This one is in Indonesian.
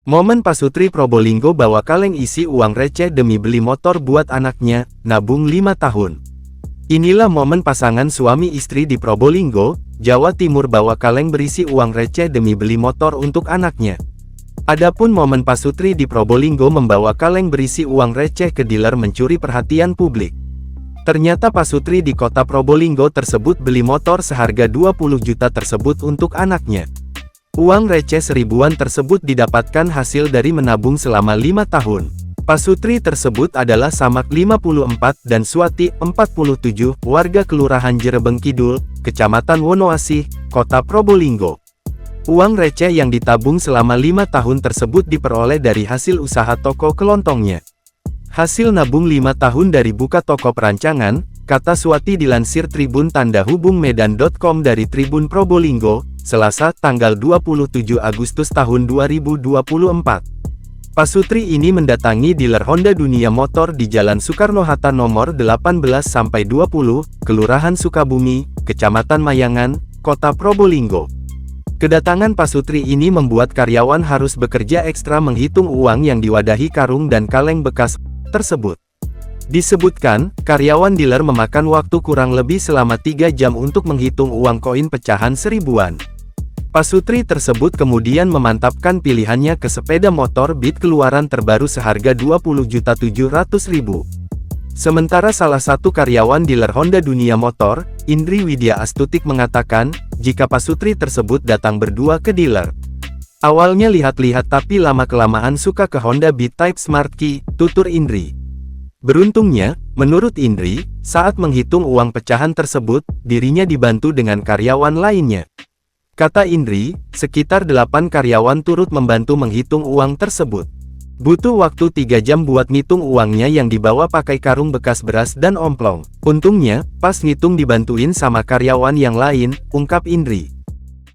Momen Pasutri Probolinggo bawa kaleng isi uang receh demi beli motor buat anaknya, nabung 5 tahun. Inilah momen pasangan suami istri di Probolinggo, Jawa Timur bawa kaleng berisi uang receh demi beli motor untuk anaknya. Adapun momen Pasutri di Probolinggo membawa kaleng berisi uang receh ke dealer mencuri perhatian publik. Ternyata Pasutri di kota Probolinggo tersebut beli motor seharga 20 juta tersebut untuk anaknya. Uang receh seribuan tersebut didapatkan hasil dari menabung selama 5 tahun. Pasutri tersebut adalah Samak 54 dan Suwati 47, warga Kelurahan Jerebeng Kidul, Kecamatan Wonoasih, Kota Probolinggo. Uang receh yang ditabung selama 5 tahun tersebut diperoleh dari hasil usaha toko kelontongnya. Hasil nabung 5 tahun dari buka toko perancangan, kata Suwati dilansir Tribun Tanda Hubung Medan.com dari Tribun Probolinggo, Selasa, tanggal 27 Agustus tahun 2024. Pasutri ini mendatangi dealer Honda Dunia Motor di Jalan Soekarno-Hatta nomor 18-20, Kelurahan Sukabumi, Kecamatan Mayangan, Kota Probolinggo. Kedatangan Pasutri ini membuat karyawan harus bekerja ekstra menghitung uang yang diwadahi karung dan kaleng bekas tersebut. Disebutkan, karyawan dealer memakan waktu kurang lebih selama 3 jam untuk menghitung uang koin pecahan seribuan. Pasutri tersebut kemudian memantapkan pilihannya ke sepeda motor Beat keluaran terbaru seharga 20.700.000. Sementara salah satu karyawan dealer Honda Dunia Motor, Indri Widya Astutik mengatakan, jika Pasutri tersebut datang berdua ke dealer. Awalnya lihat-lihat tapi lama-kelamaan suka ke Honda Beat Type Smart Key, tutur Indri. Beruntungnya, menurut Indri, saat menghitung uang pecahan tersebut, dirinya dibantu dengan karyawan lainnya. Kata Indri, sekitar 8 karyawan turut membantu menghitung uang tersebut. Butuh waktu 3 jam buat ngitung uangnya yang dibawa pakai karung bekas beras dan omplong. Untungnya, pas ngitung dibantuin sama karyawan yang lain, ungkap Indri.